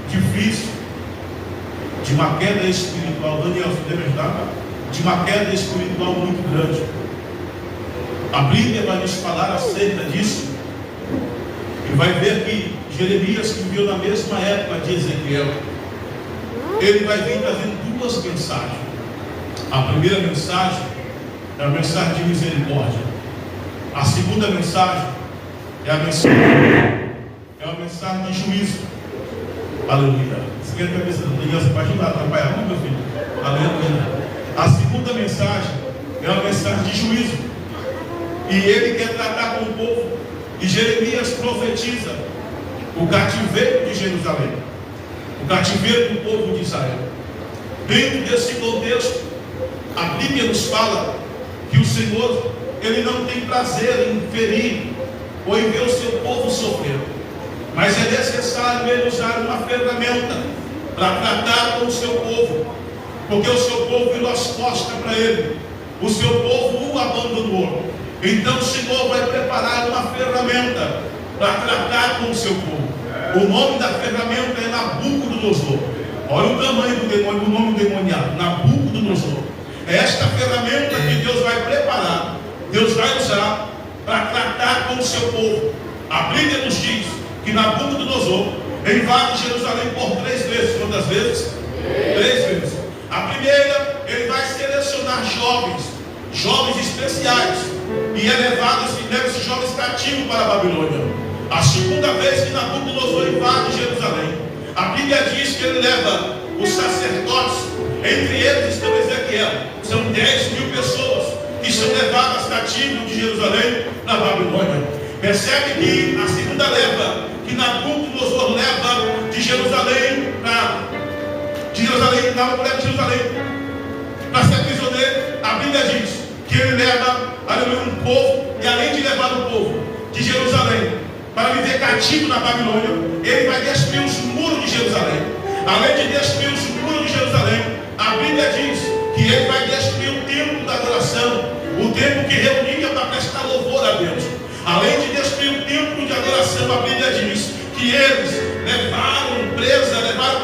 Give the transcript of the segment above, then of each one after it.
difícil, de uma queda espiritual. Daniel, você deve ajudar? De uma queda espiritual muito grande. A Bíblia vai nos falar acerca disso. E vai ver que Jeremias, que viveu na mesma época de Ezequiel, ele vai vir trazendo duas mensagens. A primeira mensagem é a mensagem de misericórdia. A segunda mensagem é a mensagem de juízo. Aleluia. Você quer a cabeça da criança para ajudar a atrapalhar, não, meu filho? Aleluia. A segunda mensagem é a mensagem de juízo. E ele quer tratar com o povo. E Jeremias profetiza o cativeiro de Jerusalém, o cativeiro do povo de Israel. Dentro desse contexto, a Bíblia nos fala que o Senhor, ele não tem prazer em ferir ou em ver o seu povo sofrer, mas é necessário ele usar uma ferramenta para tratar com o seu povo, porque o seu povo virou as costas para ele, o seu povo o abandonou. Então o Senhor vai preparar uma ferramenta para tratar com o seu povo. O nome da ferramenta é Nabucodonosor. Olha o tamanho do demônio, o nome demoniado, Nabucodonosor. É esta ferramenta que Deus vai preparar, Deus vai usar para tratar com o seu povo. A Bíblia nos diz que Nabucodonosor invade Jerusalém por 3 vezes. Quantas vezes? 3 vezes. A primeira, ele vai selecionar jovens especiais, e leva esses jovens cativos para a Babilônia. A segunda vez que Nabucodonosor invade Jerusalém, a Bíblia diz que ele leva os sacerdotes, entre eles está Ezequiel. São 10.000 pessoas que são levadas cativos de Jerusalém para a Babilônia. Percebe que a segunda leva que Nabucodonosor leva de Jerusalém para ser prisioneiro, a Bíblia diz que ele leva um povo, e além de levar o povo de Jerusalém para viver cativo na Babilônia, ele vai destruir os muros de Jerusalém. Além de destruir os muros de Jerusalém, a Bíblia diz que ele vai destruir o templo da adoração, o templo que reunia para prestar louvor a Deus. Além de destruir o templo de adoração, a Bíblia diz que eles levaram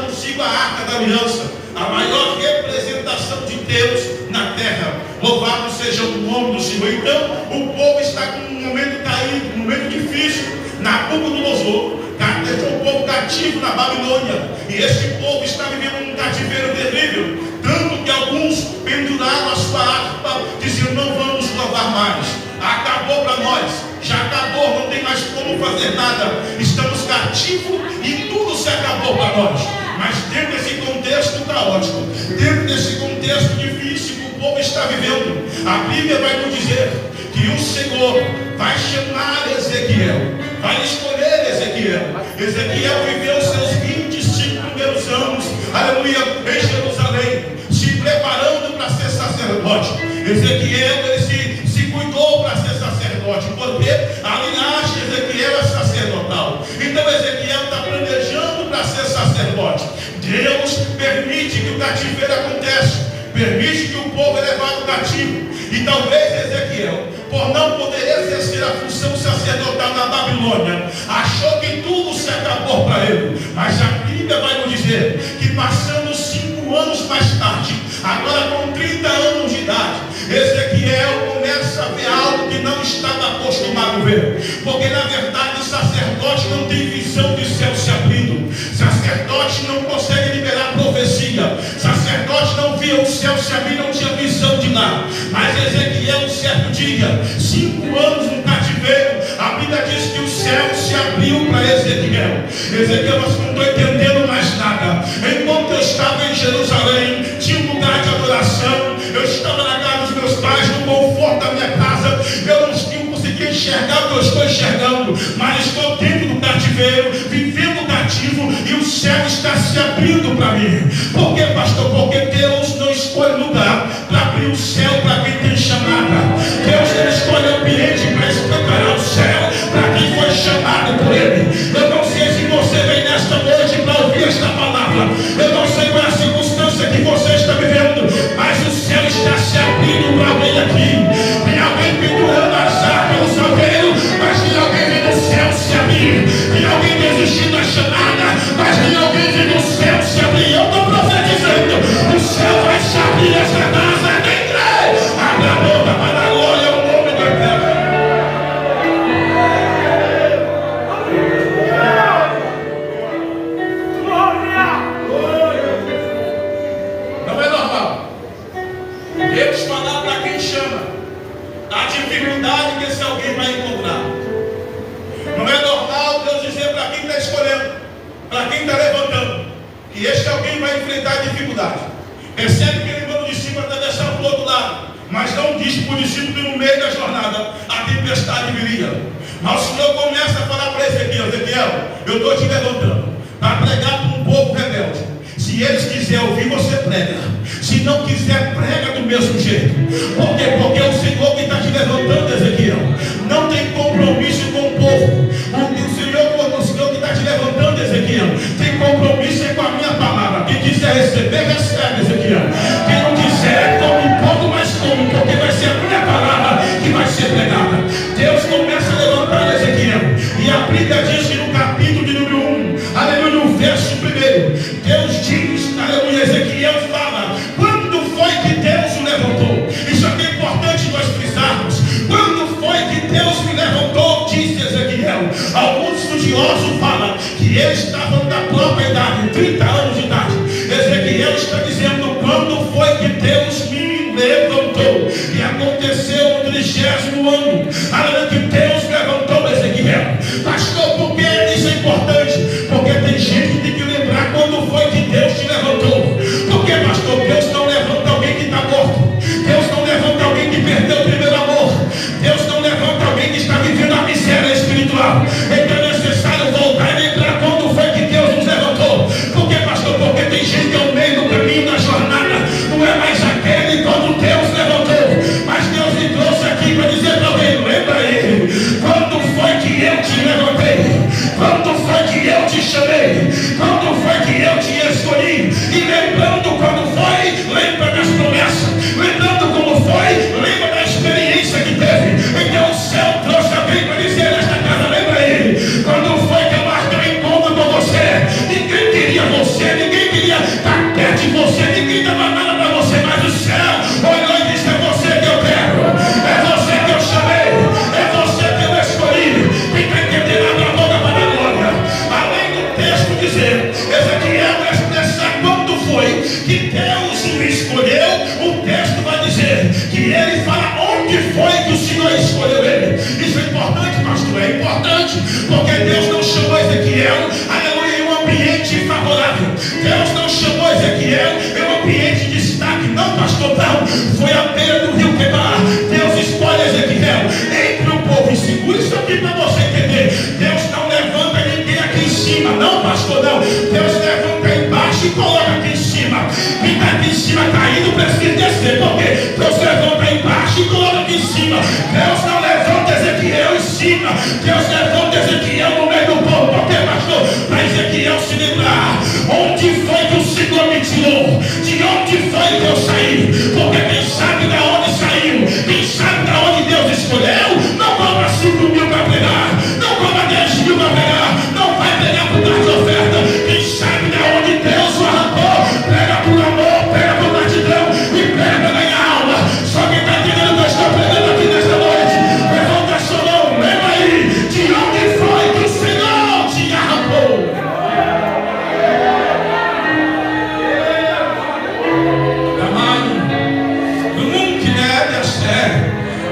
consigo a Arca da Aliança, a maior representação de Deus na terra. Louvado seja o nome do Senhor. Então o povo está com um momento caído, um momento difícil. Nabucodonosor deixou o povo cativo na Babilônia, e este povo está vivendo um cativeiro terrível, tanto que alguns penduraram a sua harpa, dizendo: não vamos louvar mais, acabou para nós, já acabou, não tem mais como fazer nada, estamos cativos e tudo se acabou para nós. Mas dentro desse contexto caótico, dentro desse contexto difícil que o povo está vivendo, a Bíblia vai nos dizer que o Senhor vai chamar Ezequiel, vai escolher Ezequiel. Ezequiel viveu seus 25 primeiros anos, aleluia, em Jerusalém, se preparando para ser sacerdote. Ezequiel, ele se cuidou para ser sacerdote, porque a linhagem de Ezequiel é sacerdotal. Então Ezequiel está planejando para ser sacerdote. Deus permite que o cativeiro aconteça, permite que o povo é levado cativo. E talvez Ezequiel, por não poder exercer a função sacerdotal na Babilônia, achou que tudo se acabou para ele. Mas a Bíblia vai nos dizer que, passando 5 anos mais tarde, agora com 30 anos de idade, Ezequiel começa a ver algo que não estava acostumado a ver. Porque na verdade o sacerdote não tem visão de céu se abrindo, sacerdote não consegue liberar profecia, sacerdote não via o céu se abrir, não tinha visão de nada. Mas Ezequiel, um certo dia, 5 anos no cativeiro, a Bíblia diz que o céu se abriu para Ezequiel. Ezequiel, mas não estou entendendo mais nada. Enquanto eu estava em Jerusalém, tinha um lugar de adoração, eu estava na casa dos meus pais, no conforto da minha casa, eu não conseguia enxergar o que eu estou enxergando, mas estou dentro do cativeiro, vivendo cativo, e o céu está se abrindo para mim. Por quê, pastor? Porque Deus não escolhe lugar para abrir o céu para quem tem chamada. Deus não escolhe ambiente para escancarar o céu para quem foi chamado por Ele. Eu não sei se você vem nesta noite para ouvir esta palavra, eu não sei qual é a circunstância que você está vivendo, mas o céu está se abrindo para alguém aqui. Tem alguém pendurando as armas no salgueiro, mas tem alguém vendo o céu se abrir. Tem alguém desistindo da chamada, mas tem alguém vendo o que este alguém vai enfrentar dificuldade. Percebe que ele manda o discípulo atravessar para o outro lado, mas não diz para o discípulo que no meio da jornada a tempestade viria. Mas o Senhor começa a falar para Ezequiel: Ezequiel, eu estou te levantando para pregar para um povo rebelde. Se eles quiserem ouvir, você prega. Se não quiser, prega do mesmo jeito. Por quê? Porque é o Senhor que está te levantando, Ezequiel. Não tem compromisso com o povo. O Senhor que está te levantando, Ezequiel, tem compromisso com a minha palavra. Quem quiser receber, recebe, Ezequiel. Quem não quiser, come um pouco, mas come, porque vai ser a minha palavra que vai ser pregada. Deus começa a levantar Ezequiel. E a Bíblia diz que no capítulo de número 1, aleluia, no verso 1, Deus diz, aleluia, Ezequiel fala: quando foi que Deus o levantou? Isso aqui é importante nós frisarmos. Quando foi que Deus me levantou? Diz Ezequiel. Alguns estudiosos falam que eles estavam da própria idade, 30 anos de idade. Ezequiel está dizendo: quando foi que Deus me levantou? E aconteceu no 30º ano, aleluia, que Deus levantou Ezequiel. Pastor, por que isso é importante? Porque tem gente que tem que lembrar quando foi que Deus te levantou. Porque, pastor, Deus não levanta alguém que está morto. Deus não levanta alguém que perdeu o primeiro amor. Deus não levanta alguém que está vivendo a miséria espiritual. Então é necessário voltar e lembrar quando foi que Deus nos levantou. Por que, pastor? Porque tem gente que ao meio do caminho da jornada não é mais aquele quando Deus levantou. Mas Deus me trouxe aqui para dizer para alguém: lembra ele. Quando foi que eu te levantei? Quando foi que eu te chamei? Quando foi que eu te escolhi? E lembrando quando foi, lembra das promessas. Lembrando como foi, lembra da experiência que teve. Então o céu trouxe alguém para dizer nesta casa: lembra ele. Quando foi que eu marquei encontro com você? Ninguém queria você, ninguém queria estar perto de você, ninguém dava nada para você, mas o céu olhou e disse: é você que eu quero, é você que eu chamei, é você que eu escolhi. Quem está entendendo, abre a boca para a glória. Além do texto dizer, Ezequiel expressar quando foi que Deus o escolheu, o texto vai dizer que ele fala onde foi que o Senhor escolheu ele. Isso é importante, pastor? É importante, porque Deus não chamou Ezequiel, aleluia, em um ambiente favorável. Deus não chamou Ezequiel em um ambiente de destaque. Não, pastor, não. Foi a beira do rio Quebar. Deus escolhe Ezequiel entre o povo. E segura isso aqui para você entender. Deus não levanta ninguém aqui em cima. Não, pastor, não. Deus levanta embaixo e coloca aqui em cima. Quem está aqui em cima caindo precisa descer. Porque Deus levanta embaixo e coloca aqui em cima. Deus não levanta Ezequiel em cima. Deus levanta Ezequiel no meio do povo. Por quê, pastor? Para Ezequiel se lembrar onde foi que o Senhor me tirou, de onde foi que eu saí. Porque quem sabe de onde saiu, quem sabe de onde Deus escolheu, não cobra 5.000 para pregar, não cobra 10.000 para pregar, não vai pregar por dar de oferta. Quem sabe de onde Deus o arrancou, prega por amor, prega por gratidão e prega para ganhar alma. Só quem está entendendo que eu estou pregando aqui nesta noite, levanta a sua mão, lembra aí de onde foi que o Senhor te arrancou.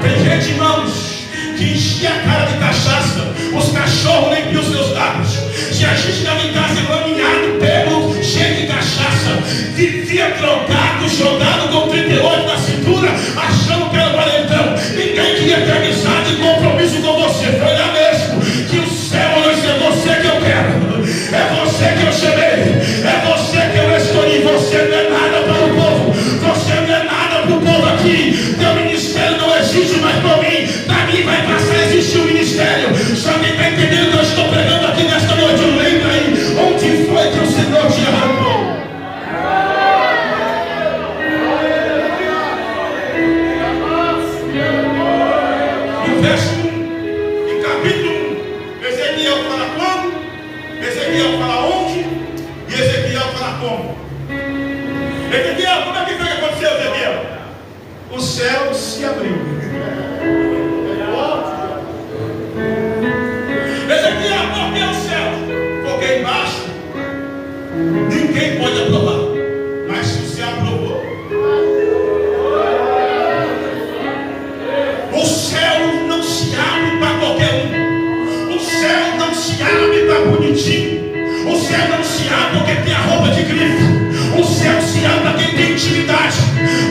Tem gente, irmãos, que enchia a cara de cachaça, os cachorros nem viam seus lábios. Se a gente estava em casa enlaminhado, pego, cheio de cachaça, vivia drogado, jogado com 38 na cintura, achando que era valentão. Ninguém queria ter amizade e compromisso com você. Foi lá mesmo que o céu olhou e disse: é você que eu quero, é você que eu chamei, é você que eu escolhi. Você não é nada para o povo, você não é nada para o povo aqui. Teu ministério não existe mais para mim vai passar a existir o ministério. Só quem está entendendo que eu estou pregando aqui nesta noite, lembra aí onde foi que o Senhor te arrancou. No verso 1, em capítulo 1, Ezequiel fala quando, Ezequiel fala onde e Ezequiel fala como. Ezequiel, como é que foi que aconteceu, Ezequiel? O céu se abriu. Ezequiel, por que o céu? Porque embaixo ninguém pode aprovar. Mas se o céu aprovou, o céu não se abre para qualquer um. O céu não se abre para bonitinho. O céu não se se abre porque tem a roupa de grifo. O céu se abre para quem tem intimidade.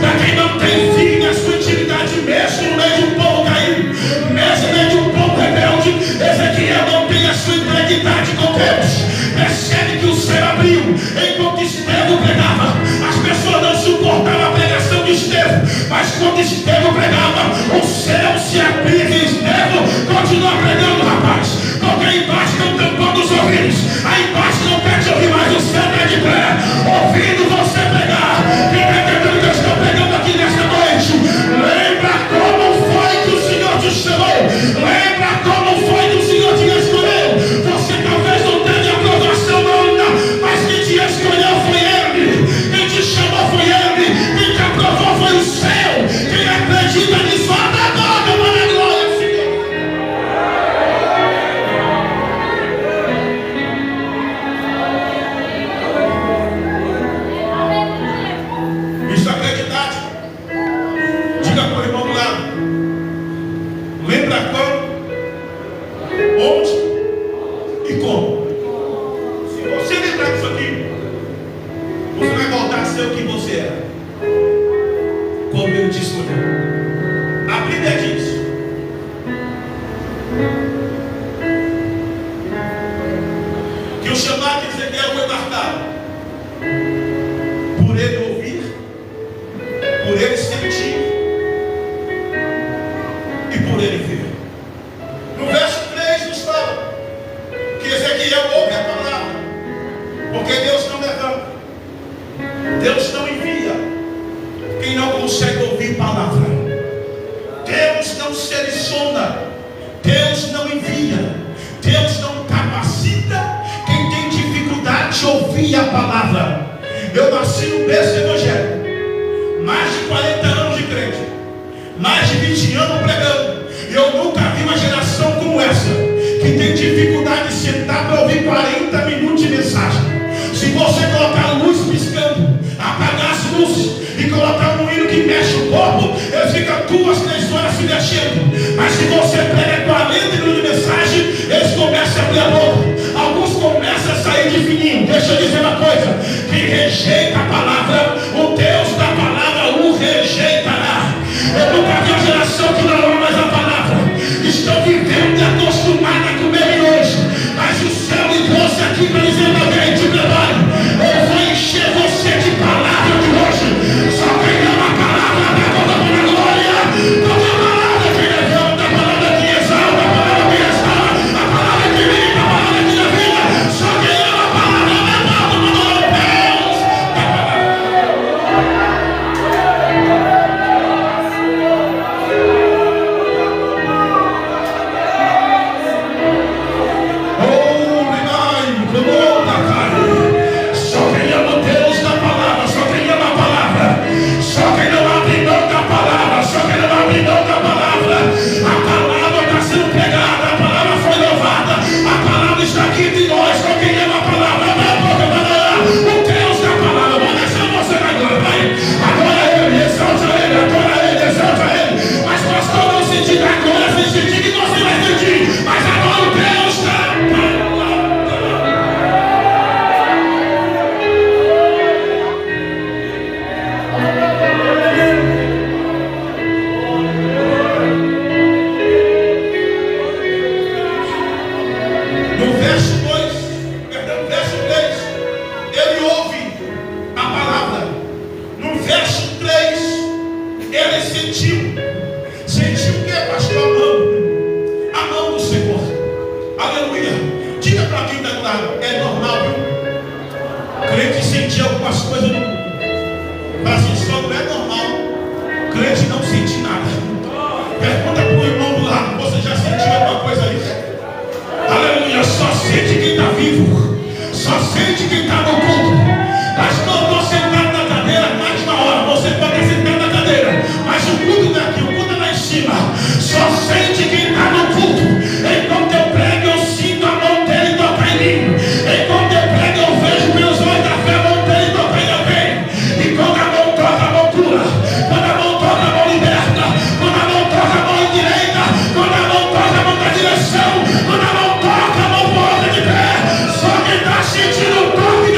Para quem não tem fim na sua intimidade, mesmo no meio de um povo caído, mesmo no meio de um povo rebelde, Ezequiel não tem a sua integridade com Deus. Percebe que o céu abriu enquanto Estevão pregava. As pessoas não suportavam a pregação de Estevão, mas quando Estevão pregava, o céu se abria e Estevão continua pregando, rapaz. Porque aí embaixo estão tampando os ouvidos, aí embaixo não pede ouvir mais, o céu está de pé, ouvindo você pregar. Quem está entendendo que eu estou pregando aqui nesta noite? Lembra como foi que o Senhor te chamou? Lembra como foi que o Senhor te escolheu? Você talvez não tenha aprovação ainda, mas quem te escolheu foi Ele, quem te chamou foi Ele, quem te aprovou foi o céu. Quem acredita nisso, adora para a glória, Senhor. Isso é acreditar. Diga para o irmão do lado. Lembra quando, onde e como. Se você lembrar disso aqui, você vai voltar a ser o que você era, como Ele te escolheu. A Bíblia diz que o chamado de Ezequiel foi marcado por ele ouvir, por ele sentir e por ele ver. No verso 3 nos fala que Ezequiel ouve a palavra, porque Deus não levanta, Deus não envia quem não consegue ouvir palavra. Deus não seleciona, Deus não envia, Deus não capacita quem tem dificuldade de ouvir a palavra. Eu nasci no berço evangélico, mais de 40 anos de crente, mais de 20 anos pregando, e eu nunca vi uma geração como essa, que tem dificuldade de sentar para ouvir 40 minutos de mensagem. Se você colocar a luz piscando, apagar as luzes e colocar um hino que mexe o corpo, eles ficam 2, 3 horas se mexendo. Mas se você prega 40 minutos de mensagem, eles começam a abrir a boca. Alguns começam a sair de fininho. Deixa eu dizer uma coisa: quem rejeita a palavra, o Deus da palavra o rejeitará. Eu nunca vi uma geração que não ama mais a palavra. Estão vivendo e acostumados a comer hoje, mas o céu me trouxe aqui para dizer para alguém: te prepare, eu vou encher você de palavra de hoje. Só quem ama a palavra dá conta para a glória. Toda palavra que levanta, a palavra que exalta, a palavra que restaura, a palavra que limpa, a palavra que dá vida. Só quem ama a palavra dá conta para a glória de Deus. Quando a mão toca, a mão volta de pé. Só quem está sentindo o toque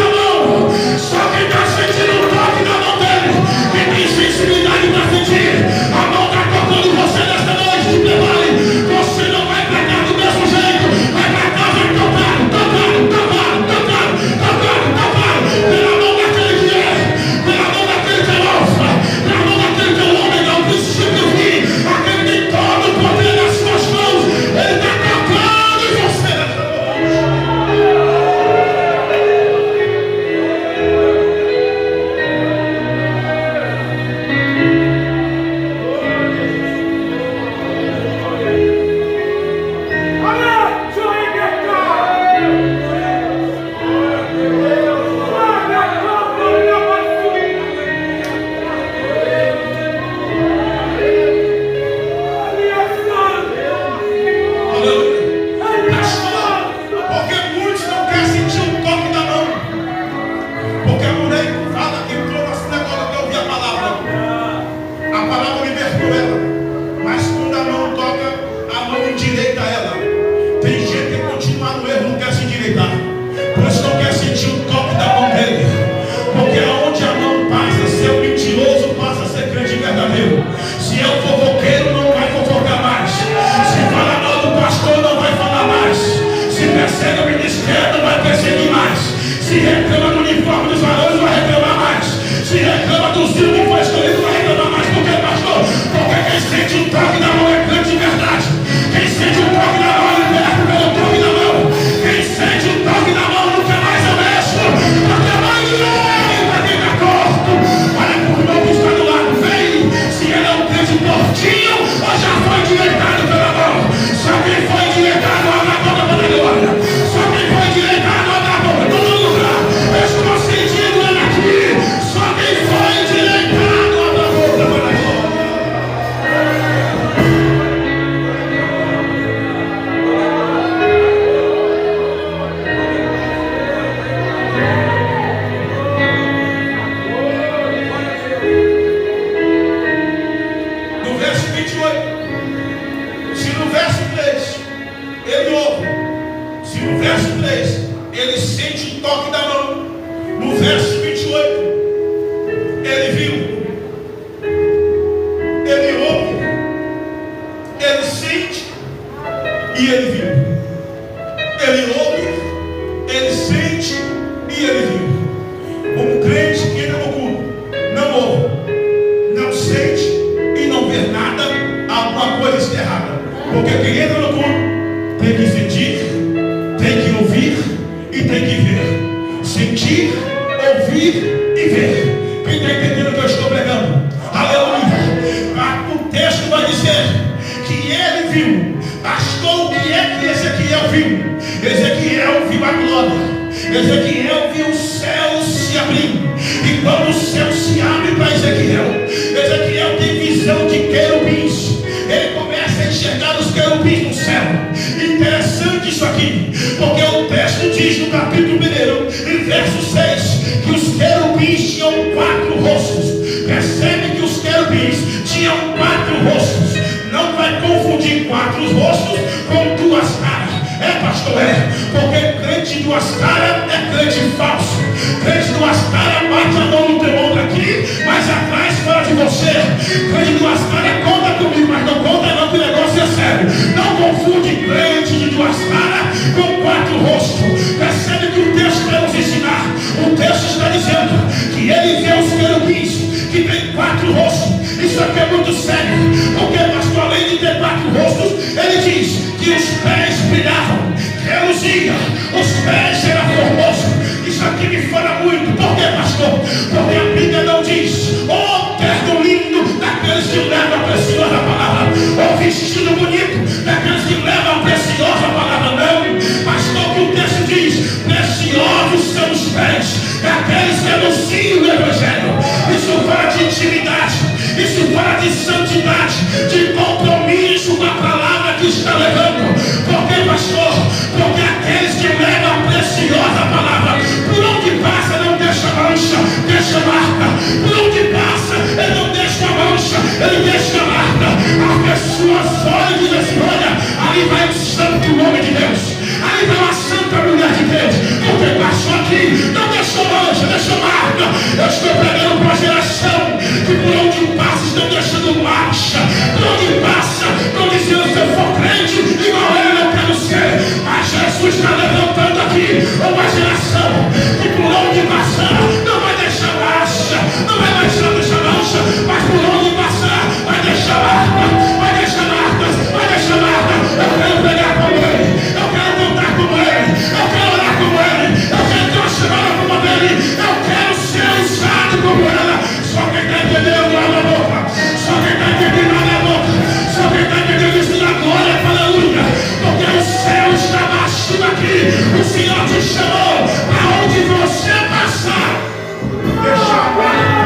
sentir, ouvir e ver. Quem está entendendo o que eu estou pregando? Aleluia. O texto vai dizer que ele viu. Pastor, o que é que Ezequiel viu? Ezequiel viu a glória. Ezequiel viu os céus se abrindo. E quando o céu se abre para Ezequiel, Ezequiel tem visão de querubins. Ele começa a enxergar os querubins no céu. Interessante isso aqui, porque o texto diz no capítulo 1, em verso 6, que os querubins tinham 4 rostos. Percebe que os querubins tinham 4 rostos. Não vai confundir 4 rostos com 2 caras. É, pastor, porque crente de 2 caras é crente falso. Crente de 2 caras bate a mão no teu ombro aqui, mas atrás fora de você. Crente de 2 caras conta comigo, mas não conta não, que o negócio é sério. Não confunde crente de 2 caras com 4 rostos. Percebe que o texto quer nos ensinar. O texto está dizendo que ele vê os querubins que tem 4 rostos. Isso aqui é muito sério, porque pastor, além de ter 4 rostos, ele diz que os pés brilhavam, reluzia, os pés eram formosos. Isso aqui me fala muito. Por que, pastor? Porque a Bíblia não diz, oh, terno lindo daqueles que levam a preciosa palavra, ou vestido bonito daqueles que levam a preciosa palavra. Não, pastor, que o texto diz, preciosos são os pés daqueles que anunciam o Evangelho. Isso fala de intimidade, isso fala de santidade, de compromisso com a palavra que está levando. Por que, pastor? Porque aqueles que levam a preciosa palavra, por onde passa não deixa mancha, deixa marca. Por onde passa ele não deixa mancha, ele deixa marca. As pessoas olham e dizem assim, olha, ali vai o santo homem de Deus, ali vai uma santa mulher de Deus, porque passou aqui, não deixou mancha, deixou marca. Eu estou pregando para a geração que por onde passa estão deixando marcha. Por onde passa estão dizendo, se eu for crente igual ele eu quero ser. Mas Jesus está levantando aqui uma geração que por onde passar não vai deixar marcha, não vai deixar mancha, mas por onde passar vai deixar marca, vai deixar marcas, vai deixar marca. Eu quero pregar com ele, eu quero contar com ele, eu quero orar com ele, eu quero ter uma semana como a dele, eu quero ser usado como ela. Só quem está entendendo lá na boca, só quem está entendendo lá na boca, só quem está entendendo isso na glória, aleluia. Porque o céu está baixando aqui, o Senhor te chamou para onde você passar. Deixa a glória.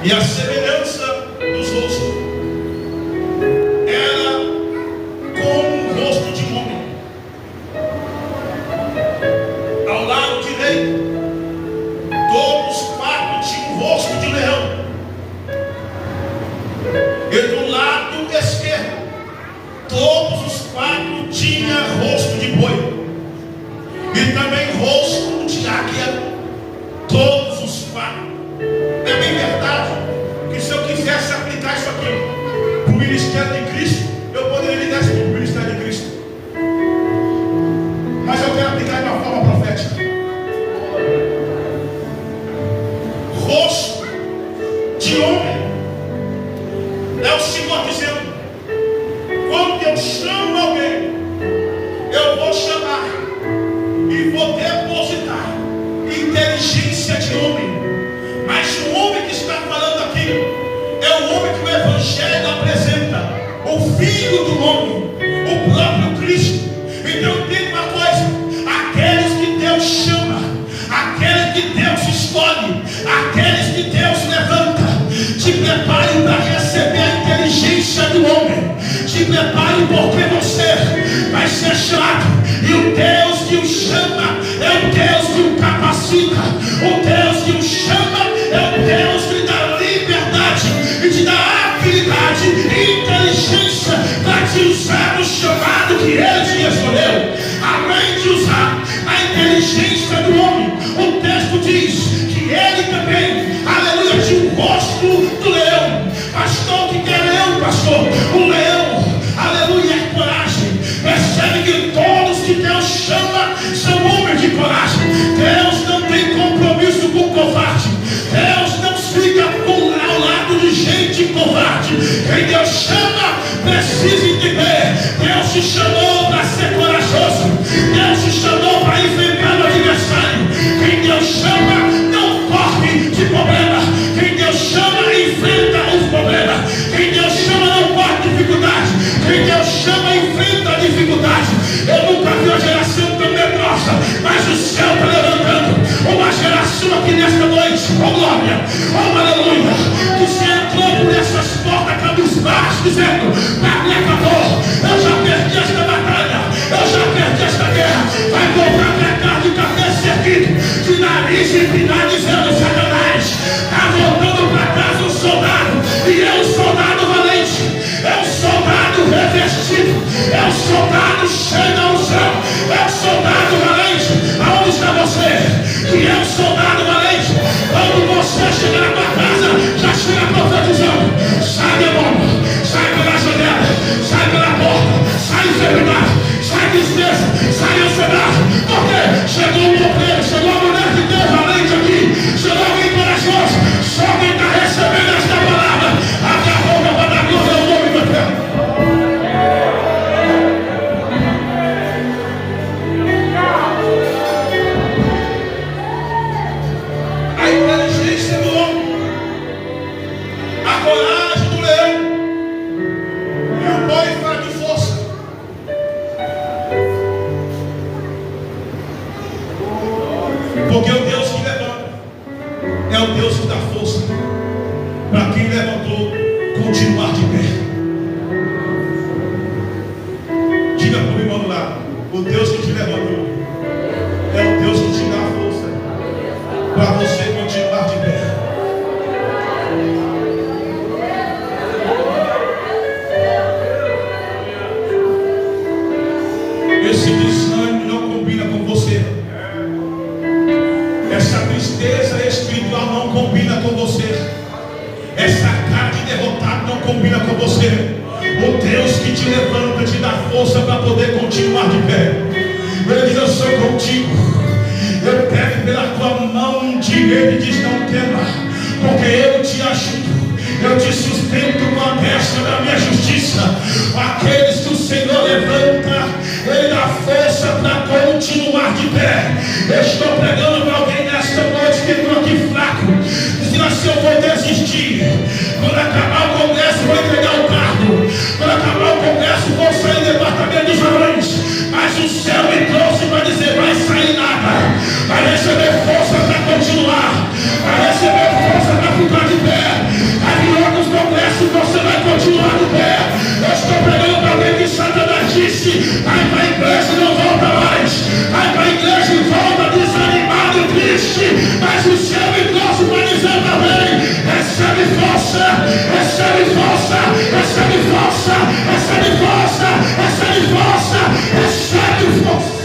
E a semelhança dos rostos era como um rosto de homem. Ao lado direito, todos os 4 tinham um rosto de leão. E do lado esquerdo, todos os 4 tinham rosto de boi. E também rosto de águia, todos os quatro. É bem verdade que se eu quisesse aplicar isso aqui para o ministério de Cristo, eu poderia ligar isso para o ministério de Cristo. Mas eu quero aplicar de uma forma profética. Rosto de homem. É o Senhor dizendo: quando eu chamo alguém, eu vou chamar e vou depositar inteligência de homem. Mas o homem que está falando aqui é o homem que o Evangelho apresenta, o Filho do homem, o próprio Cristo. Então entenda uma coisa: aqueles que Deus chama, aqueles que Deus escolhe, aqueles que Deus levanta, te prepare para receber a inteligência do homem. Te prepare, porque você vai ser chamado, e o Deus que o chama é o Deus que o capacita. O Deus que o chama é o Deus que lhe dá liberdade e te dá habilidade e inteligência para te usar no chamado que Ele te escolheu. Além de usar a inteligência do homem, o texto diz que ele também, aleluia, tinha o rosto do leão. Pastor, o que é leão, pastor? O leão, aleluia, é coragem. Percebe que todos que Deus chama são homens de coragem. Deus não tem compromisso com o covarde. Deus não fica ao lado de gente covarde. Quem Deus chama precisa entender: Deus te chamou para ser corajoso. Deus te chamou para enfrentar o adversário. Quem Deus chama não corre de problema. Quem Deus chama enfrenta os problemas. Quem Deus chama não corre de dificuldade. Quem Deus chama enfrenta a dificuldade. Eu nunca vi uma geração tão medrosa, mas o céu está levantando uma geração aqui nesta noite, oh glória, oh aleluia, que se entrou por essas portas cabisbaixo, dizendo: para mim acabou, eu já perdi esta batalha, eu já perdi esta guerra. Vai voltar para cá de cabeça erguida, de nariz empinado, dizendo: Satanás, está voltando para casa um soldado, e é um soldado valente, é um soldado revestido, é um soldado cheio da unção, é um soldado valente. Aonde está você, que é um soldado valente? Quando você chegar na tua casa, já chega profetizando: sai demônio, sai pela janela, sai pela porta, sai enfermidade, sai tristeza, sai ansiedade. Porque chegou um obreiro, chegou a mulher de Deus valente aqui, chegou alguém corajoso. Só quem está recebendo esta palavra abre a boca para dar glória ao nome do Eterno. A inteligência do homem, a coragem do leão, e o boi fala de força. Porque o Deus que levanta é o Deus que dá força para quem levantou continuar de pé. Diga para o irmão do lado: o Deus que te levantou é o Deus que te dá força para você continuar de pé. Esse desânimo não combina com você. Essa tristeza espiritual não combina com você. Essa cara de derrotado não combina com você. O Deus que te levanta te dá força para poder continuar de pé. Ele diz: eu sou contigo. Eu pego pela tua mão direita e diz: não tema, porque eu te ajudo. Eu te sustento com a destra da minha justiça. Aqueles que o Senhor levanta, Ele dá força para continuar de pé. Eu estou pregando para alguém nesta noite que entrou aqui fraco, dizendo assim: eu vou desistir. Quando acabar o congresso, vou entregar o cargo. Quando acabar o congresso, vou sair do departamento dos varões. Mas o céu me trouxe para dizer: vai sair nada. Vai receber força para continuar. Vai receber força para ficar de pé. Vai vir outros congressos, você vai continuar de pé. Eu estou pregando para alguém que Satanás disse: vai para a igreja e não volta mais. Vai para a igreja e volta desanimado e triste. Mas o céu me trouxe para dizer também: recebe força, recebe força, recebe força, recebe força, recebe força, recebe força.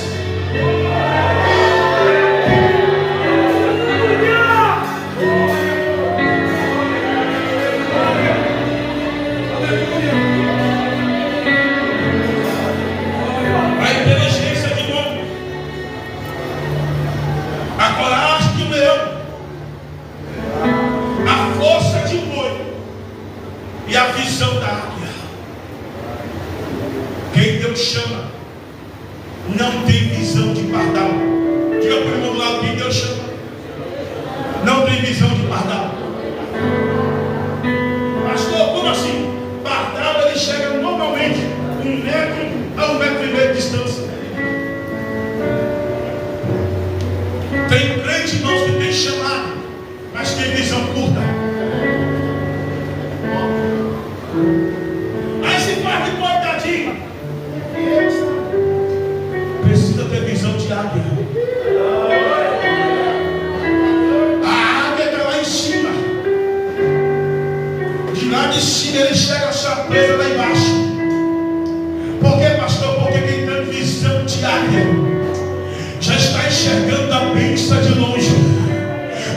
Diga para o irmão do lado, quem Deus chama não tem visão de pardal. Pastor, como assim? Pardal ele chega normalmente 1 metro a 1,5 metros de distância. Tem crente, irmãos, que tem chamado, mas tem visão curta. Aí se faz de coitadinho. Precisa ter visão de águia. A águia está lá em cima. De lá de cima ele chega a sua presa lá embaixo. Por quê, pastor? Porque quem tem visão de águia já está enxergando a besta de longe.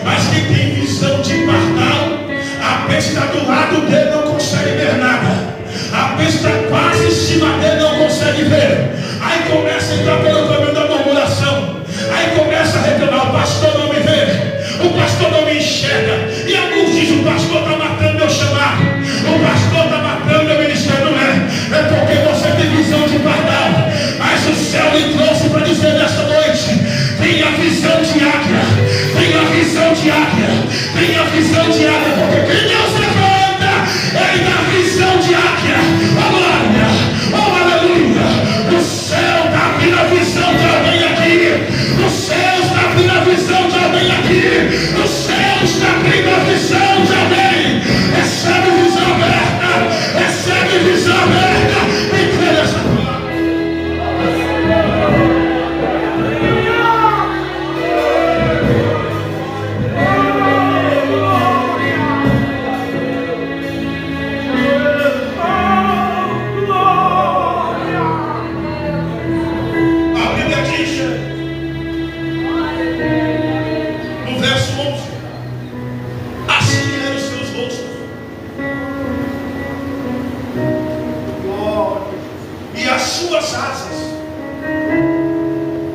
Mas quem tem visão de pardal, a besta do lado dele não consegue ver nada. A besta quase em cima dele não consegue ver. Aí começa a entrar pelo caminho da murmuração. Aí começa a reclamar: o pastor não me vê, o pastor não me enxerga. E alguns dizem: o pastor está matando meu chamado, o pastor está matando meu ministério. Não é, é porque você tem visão de pardal. Mas o céu me trouxe para dizer nesta noite: tenha visão de águia, tenha visão de águia, tenha visão de águia. Porque quem Deus levanta, ele dá visão de águia. Oh glória, oh aleluia. O céu está abrindo a visão de alguém aqui. O céu está abrindo a visão de alguém aqui. O céu está abrindo a visão de alguém. Recebe visão aberta, recebe visão aberta. E crê nessa palavra.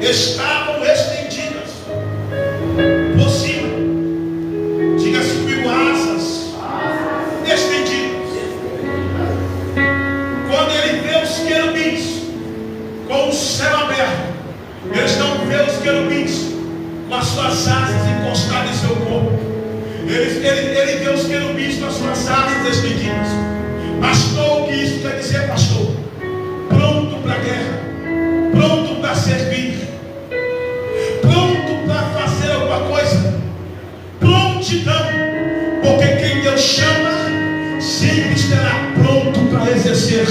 Estavam estendidas por cima. Diga-se comigo: asas estendidas. Quando ele vê os querubins com o céu aberto, eles não vê os querubins com as suas asas encostadas em seu corpo. Ele vê os querubins com as suas asas estendidas. Pastor, o que isso quer dizer, pastor? Pronto para a guerra, pronto para servir, pronto para fazer alguma coisa, prontidão. Porque quem Deus chama sempre estará pronto para exercer.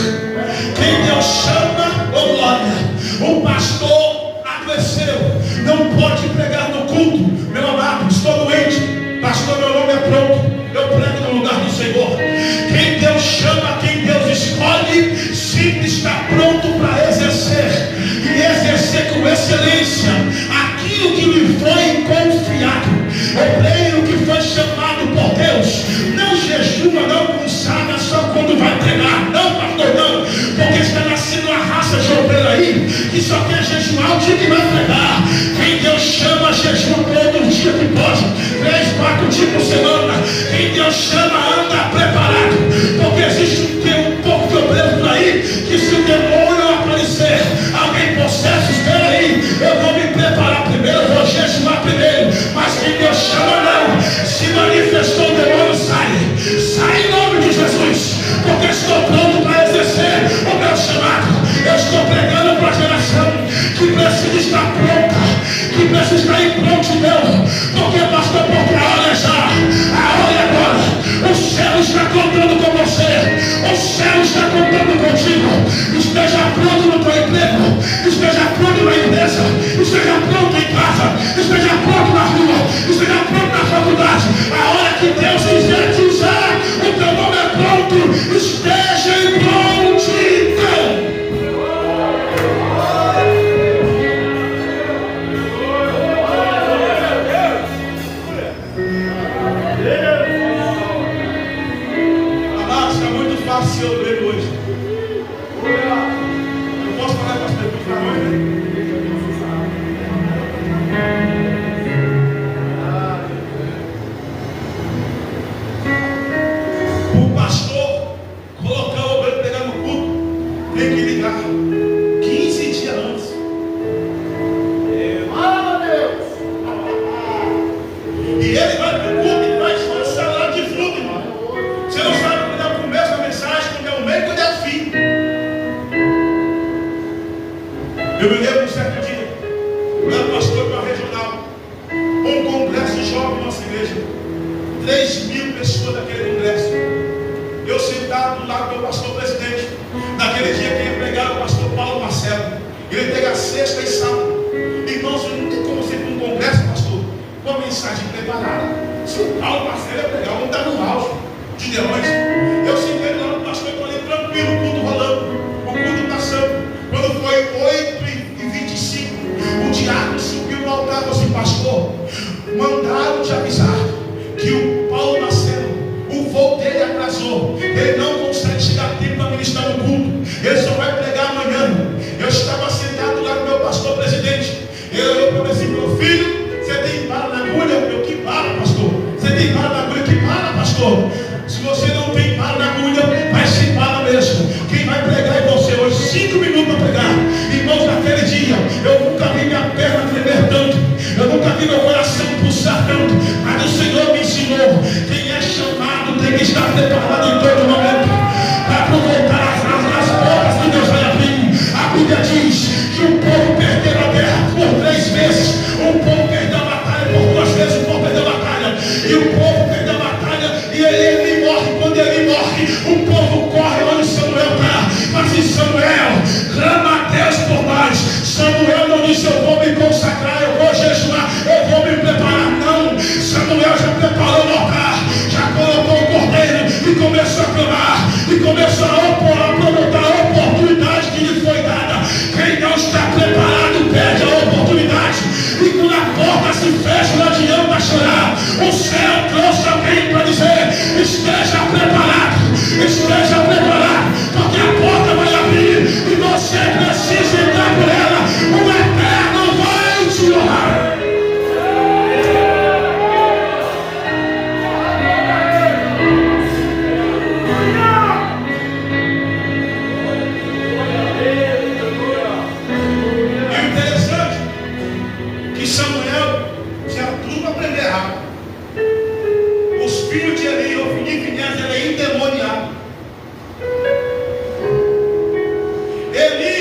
Quem Deus chama, oh glória. O pastor adoeceu, não pode pregar no culto. Meu amado, estou doente, pastor, meu nome é pronto, eu prego no lugar do Senhor. Quem Deus chama, quem Deus escolhe, sempre está pronto para exercer, e exercer com excelência aquilo que lhe foi confiado. Obreiro que foi chamado por Deus não jejuma, não consagra só quando vai pregar. Não, pastor, não, porque está nascendo uma raça de obreiro aí que só quer jejuar o dia que vai pregar. Quem Deus chama, jejua todo dia que pode, 3, 4 dias por semana. Quem Deus chama, anda preparado, porque existe um pouco de obreiro por aí que, se o demônio aparecer, alguém possesso, espera aí, eu vou me preparar primeiro, eu vou jejuar primeiro. Mas quem Deus chama, não. Se manifestou, o demônio sai em nome de Jesus, porque estou pronto para exercer o meu chamado. Eu estou pregando para a geração que precisa estar pronta, que precisa estar em prontidão. Porque, pastor, porque a hora já, a hora é agora. O céu está contando com você, o céu está contando contigo. Esteja pronto no teu emprego, esteja pronto na empresa, esteja pronto em casa, esteja pronto na rua, esteja pronto na faculdade. A hora que Deus quiser te usar, o teu nome é pronto. Esteja em prontidão. Amados, está muito fácil eu ler hoje. Eu posso falar com as pessoas para hoje, né? Eu era pastor de uma regional, um congresso de jovens na nossa igreja, 3.000 pessoas naquele congresso. Eu sentado do lado do meu pastor presidente. Naquele dia quem ia pregar era o pastor Paulo Marcelo. Ele pega sexta e sábado. Irmãos, eu não tem como ser um congresso, pastor, com a mensagem preparada. Se o Paulo Marcelo ia pregar, vamos dar no auge de Leões. Eu sentei do lado do pastor, estou ali tranquilo, o culto rolando, o culto passando. Quando foi 8h25, o diácono subiu no altar e falou assim: pastor, mandaram te avisar que o Paulo Marcelo, o voo dele atrasou, ele não consegue chegar a tempo para ministrar no culto, ele só vai pregar amanhã. Eu estava sentado lá com meu pastor presidente. Ele olhou para mim assim: meu filho, você tem bala na agulha? Eu: que bala, pastor? Você tem bala na agulha? Que bala, pastor? Se você não tem bala na agulha, vai sem bala mesmo. Quem vai pregar é você. Hoje 5 minutos para pregar. Irmãos, naquele dia eu nunca vi minha perna tremer tanto, eu nunca vi meu coração pulsar tanto. Mas o Senhor me ensinou: quem é chamado tem que estar preparado em todo momento para aproveitar as portas que Deus vai abrir. A Bíblia diz que o povo perdeu a guerra por 3 vezes. O povo perdeu a batalha por 2 vezes. O povo perdeu a batalha. E o povo perdeu a batalha. E ele morre. Quando ele morre, o povo corre onde Samuel está. Mas em Samuel clama a Deus por nós. Samuel não disse: eu vou me consagrar, eu vou jejuar, eu vou me preparar. Não. Samuel já preparou o altar, já colocou o cordeiro e começou a clamar. E começou a aproveitar a oportunidade que lhe foi dada. Quem não está preparado perde a oportunidade. E quando a porta se fecha, não adianta chorar. O céu trouxe alguém para dizer: esteja preparado, esteja preparado, porque a porta vai abrir e você precisa entrar por ela. O Eterno vai te honrar. Samuel tinha tudo para aprender rápido. Os filhos de Eli, Ofni e Finéias, eram endemoniados. Eli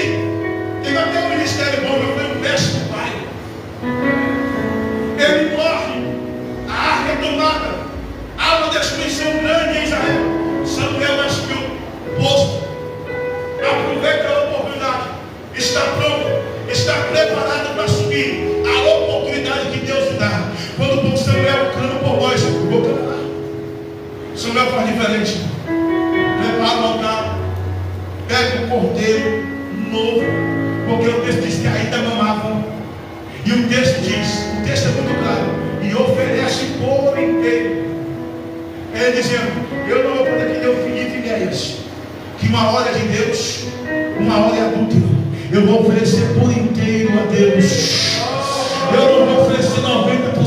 teve até um ministério bom, mas foi um péssimo pai. Ele morre, a arca é tomada, há uma destruição grande em Israel. Samuel vai subir o posto, aproveita a oportunidade, está pronto, está preparado para subir a oportunidade que Deus lhe dá. Quando Samuel clama por nós, eu vou clamar. Samuel faz diferente. Prepara o altar, pega o cordeiro novo, porque o texto diz que ainda mamavam. E o texto é muito claro: e oferece por inteiro. Ele dizendo: eu não vou poder que Deus Finéias, que uma hora é de Deus, uma hora é adúltero. Eu vou oferecer por inteiro a Deus. Eu não vou oferecer 90%,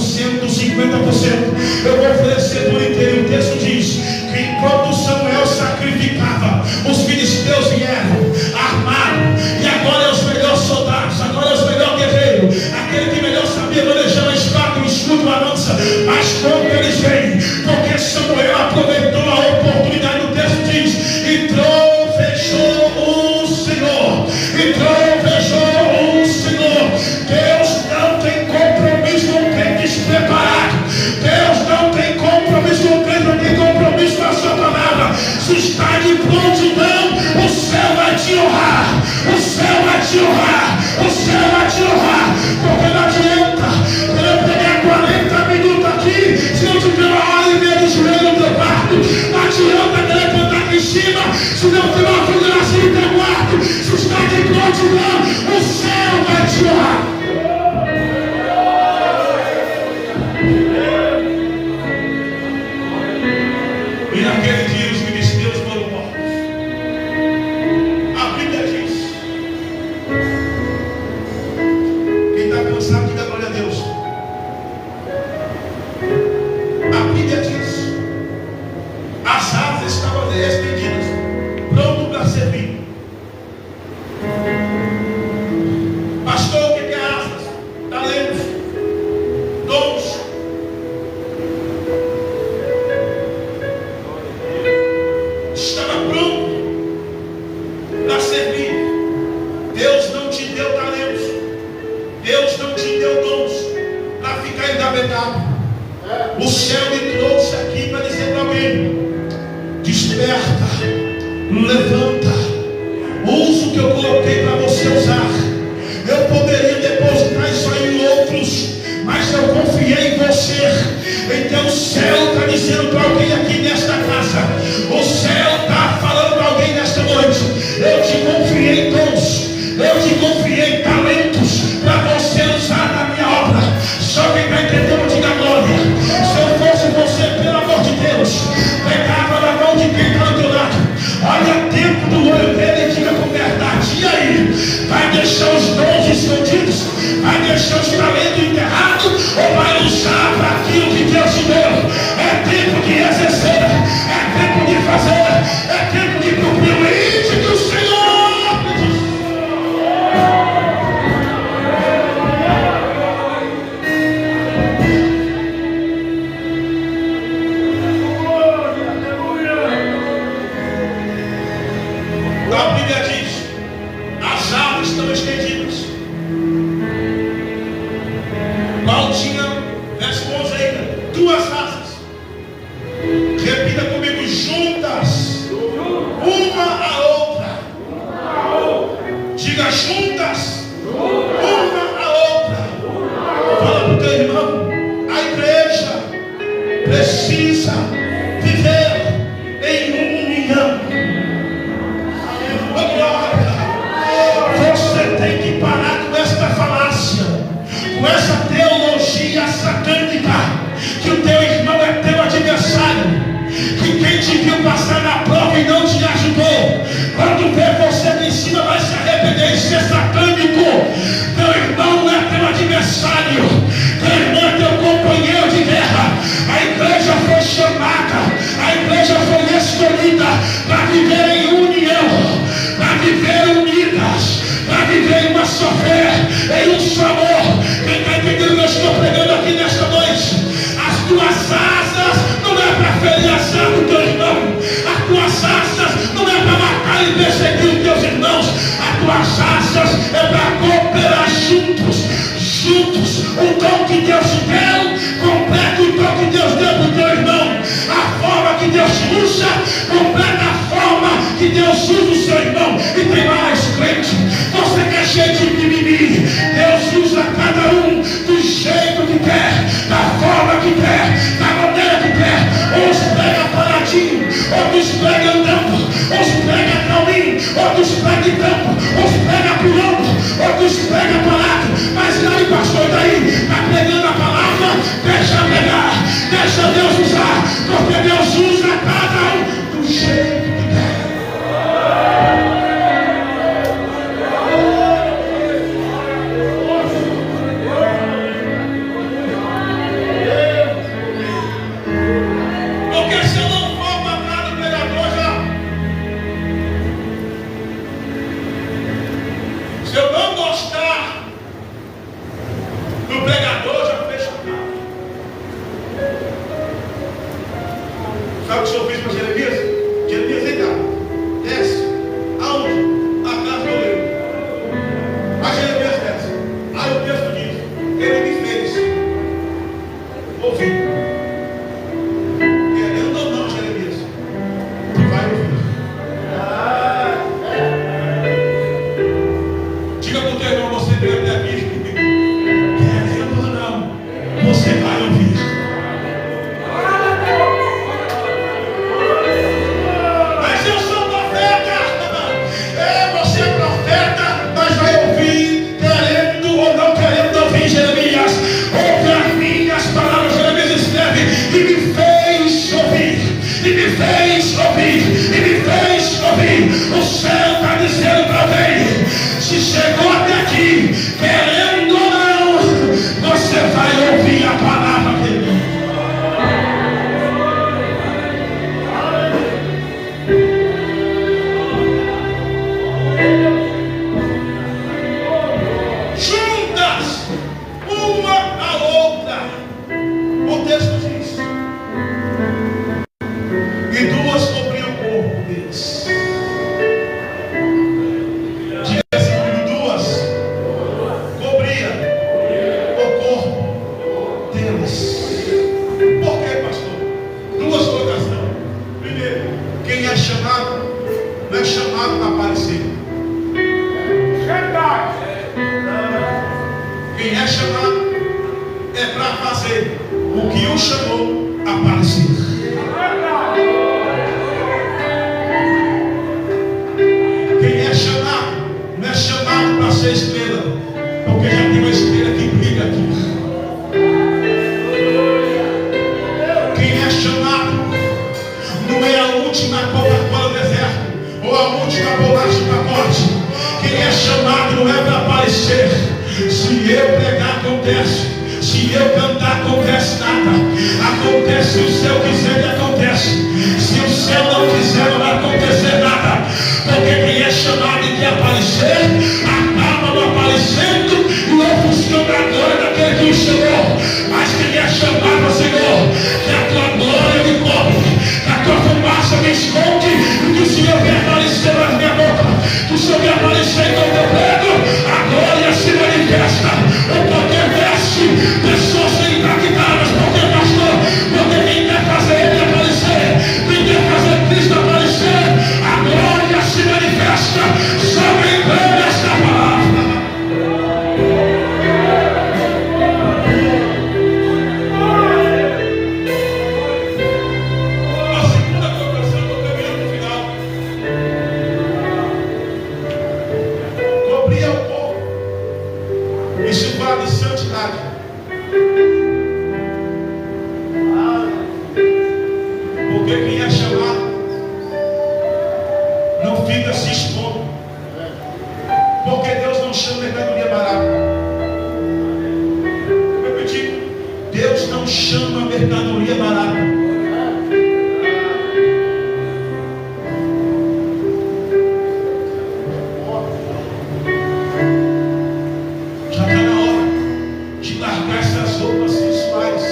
50%. Eu vou oferecer por inteiro. O texto diz que enquanto Samuel sacrificava, os filisteus vieram armados. E agora é os melhores soldados, agora é os melhores guerreiros, aquele que melhor sabia manejar a espada, o escudo, a lança. Mas quando eles vêm, porque Samuel aproveitou a oportunidade, o texto diz: e trovejou o Senhor, e trovejou o Senhor. Deus não tem compromisso com quem despreparado. Deus não tem compromisso com quem não tem compromisso com a sua palavra. Se está de prontidão, o céu vai te honrar. O céu vai te honrar. O céu vai te honrar. Porque não adianta eu pegar 40 minutos aqui se eu tiver 1h30 de joelho no teu quarto. etapa. O céu me trouxe aqui para dizer para alguém: desperta, levanta, usa o que eu coloquei para você usar. Eu poderia depositar isso aí em outros, mas eu confiei em você. Então o céu está dizendo para alguém aqui nesta casa, o céu está falando para alguém nesta noite: eu te confiei dons, eu te confiei talentos para você usar na minha obra. Só quem está entendendo, diga glória. Se eu fosse você, pelo amor de Deus, pegava na mão de quem está do teu lado, olha dentro do olho dele e diga com verdade: e aí? Vai deixar os dons escondidos? Vai deixar os talentos enterrados? Ou vai usar para aquilo que Deus te deu? É tempo de exercer, é tempo de fazer, é tempo de cumprir o índice que o Senhor pediu. A Bíblia diz: as árvores estão estendidas. Qual tinha, verso 11 ainda, duas asas. Repita comigo: juntas, uma a outra. Diga: juntas, uma a outra. Fala para o teu irmão: a igreja precisa viver em união. Você tem que parar com esta falácia, com essa teologia satânica, que o teu irmão é teu adversário, que quem te viu passar na prova e não te ajudou, quando vê você lá em cima vai se arrepender. Isso é satânico. Teu irmão não é teu adversário, teu irmão é teu companheiro de guerra. A igreja foi chamada, a igreja foi escolhida para viver em união, para viver unidas, para viver em uma só fé, em um só amor. Quem está entendendo o que eu estou pregando aqui nesta noite? As tuas asas não é para ferir a asas do teu irmão, as tuas asas não é para matar e perseguir os teus irmãos, as tuas asas é para cooperar juntos. O dom que Deus te deu, completa o dom que Deus deu para o teu irmão. A forma que Deus te usa, completa a forma que Deus usa o seu irmão. E tem mais, crente, você que é cheio de mimimi, Deus usa cada um do jeito que quer, da forma que quer, da maneira que quer. Uns prega paradinho, outros prega andando, uns prega calminho, outros prega em campo, uns prega pulando, outros prega parado. Mas aí, pastor, daí está pregando a palavra, deixa pegar, deixa Deus usar, porque Deus usa cada um do jeito que quer. Porque se eu não for patrão do pregador já, se eu não gostar do pregador, já fecha a cara. Sabe o que o senhor fez para Jeremias? Jeremias, vem cá, desce. Aonde? A casa do oleiro. Mas Jeremias desce. Aí o texto diz: ele me fez ouvir. Querendo ou não, Jeremias, tu vai ouvir. Diga para o teu irmão: você veio até aqui. Querendo ou não, você vai ouvir. Mas eu sou profeta. Você é profeta, mas vai ouvir, querendo ou não querendo ouvir. Jeremias, ouve as minhas palavras. Jeremias é para fazer o que o chamou a aparecer. Quem é chamado, não é chamado para ser estrela, porque já tem uma estrela que brilha aqui. Quem é chamado não é a última Coca-Cola do deserto ou a última bolacha do pacote. Quem é chamado não é para aparecer. Se eu pregar, acontece. Se eu cantar, acontece nada. Acontece se o céu quiser e acontece. Se o céu não quiser, não vai acontecer nada. Porque quem é chamado e quer aparecer, acaba não aparecendo e não funciona a glória daquele que o chamou. Mas quem é chamado, Senhor, que a tua glória me cobre, que a tua fumaça me esconde, e que o Senhor venha aparecer na minha boca, que o Senhor venha aparecer no meu peito, a glória se manifesta, o poder desce, pessoas serem impactadas, porque pastor, porque quem quer fazer ele aparecer, quem quer fazer Cristo aparecer, a glória se manifesta, sobre esta palavra. A segunda conclusão, estou caminhando no final. Cobrir ao povo. Isso fala de santidade. Porque quem é chamado não fica se expondo. Porque Deus não chama mercadoria barata. Eu repeti, Deus não chama mercadoria barata. Já está na hora de largar essas roupas sensuais.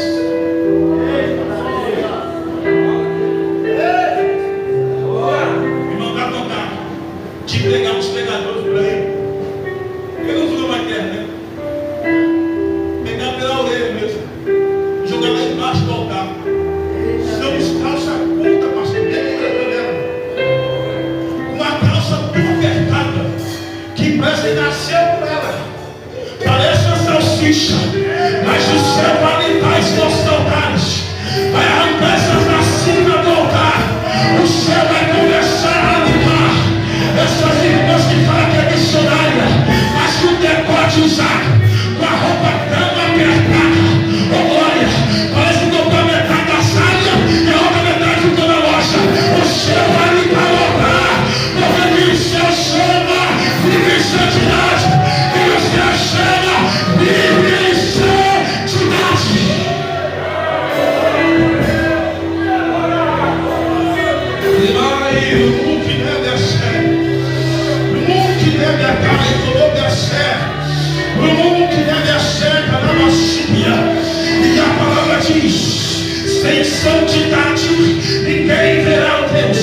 E mandar tocar. De pegar uns pregadores por aí. Eu não uso mais terra, né? Pegar pela orelha mesmo. Jogar lá embaixo do altar. São os calça curta, pastor. Uma calça tão apertada que parece que nasceu por ela. Parece uma salsicha. Mas o céu vai limpar os nossos altares. Vai arrancar essas da cima do altar. O céu vai começar a limpar essas irmãs que falam que é missionária, mas com o decote usado, com a roupa tão apertada. Oh glória, parece que estou com a metade da saia e a outra metade ficou na loja. O céu vai limpar o altar, porque o céu chama, vive em santidade. E o céu chama, vive em santidade. E a palavra diz: sem santidade ninguém verá o Deus.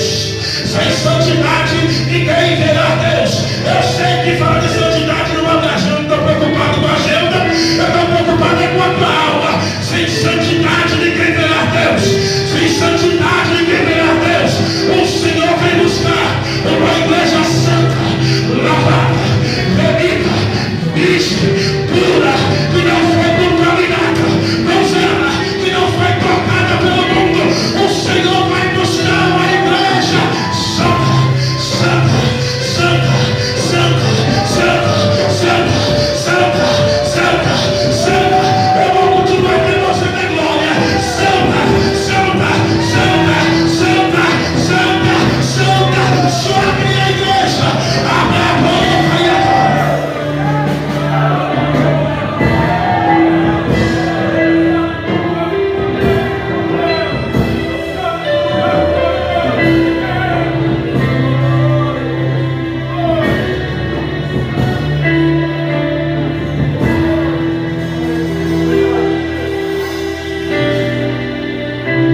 Sem santidade ninguém verá Deus. Eu sei que falar de santidade não é da agenda. Eu estou preocupado com a agenda, eu estou preocupado com a tua alma. Sem santidade ninguém verá Deus. Sem santidade ninguém verá Deus. O Senhor vem buscar uma igreja santa, lavada, remida, vista, pura, que não foi contaminada, não zela, que não foi tocada pelo mundo. O Senhor vai buscar uma igreja santa, santa, santa, santa, santa, santa, santa, santa, santa. Eu vou continuar que você tem glória. Santa, santa, santa, santa, santa, santa. Só a minha igreja. Abre a boca e adora.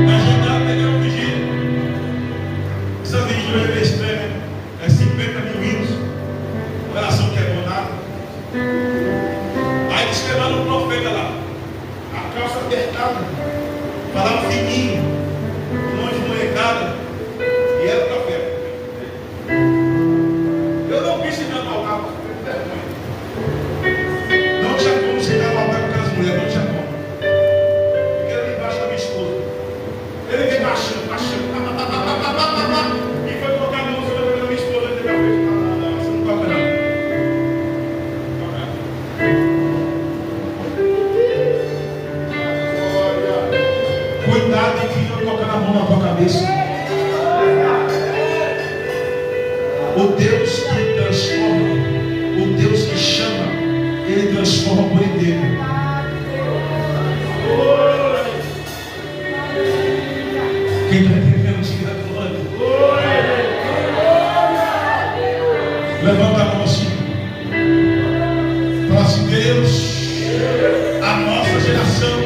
A gente estava pegando vigília. Essa vigília é estranha. É 50 mil hinos. Oração que é bonada. Aí eles levaram um profeta lá. A calça apertada. Falava fininho. Mão de molecada. E era o profeta. Eu não quis citar mal, não tinha como citar mal com aquelas mulheres. Não tinha como. Quem está entendendo, diga glória. Levanta a mão assim. Fala assim: Deus, a nossa geração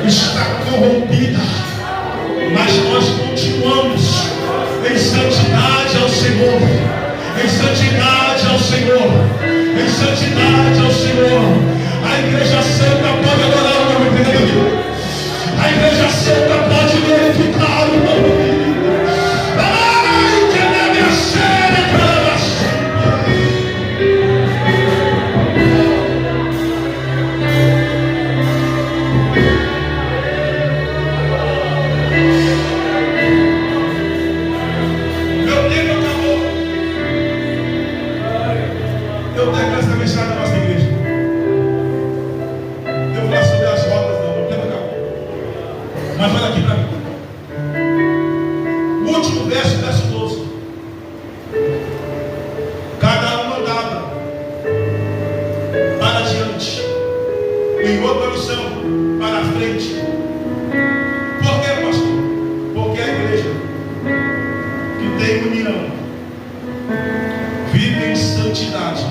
está corrompida, mas nós continuamos em santidade ao Senhor, em santidade ao Senhor, em santidade ao Senhor. A igreja santa pode adorar o nome dele, a igreja santa pode glorificar o nome dele. Ai, que deve a ser para meu tempo acabou. Eu tenho essa mensagem da nossa igreja. Eu vou falar sobre as rodas, não. Meu tempo acabou. Mas olha aqui para mim. O último verso, verso 12. Cada um andava para diante, em outra missão, para a frente. Por quê, pastor? Porque a igreja que tem união, vive em santidade,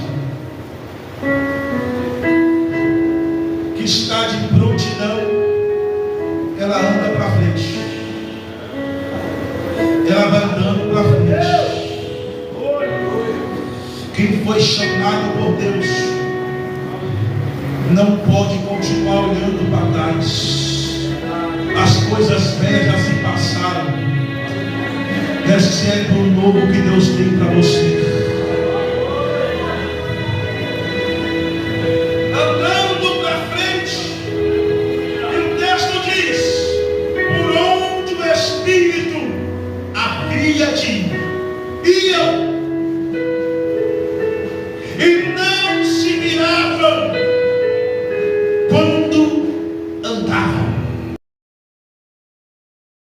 que está de prontidão, ela anda para frente. Ela vai andando para frente. Quem foi chamado por Deus não pode continuar olhando para trás. As coisas velhas já se passaram. Recebe o novo que Deus tem para você. Andando para frente. E o texto diz: por onde o Espírito havia de ir, iam. E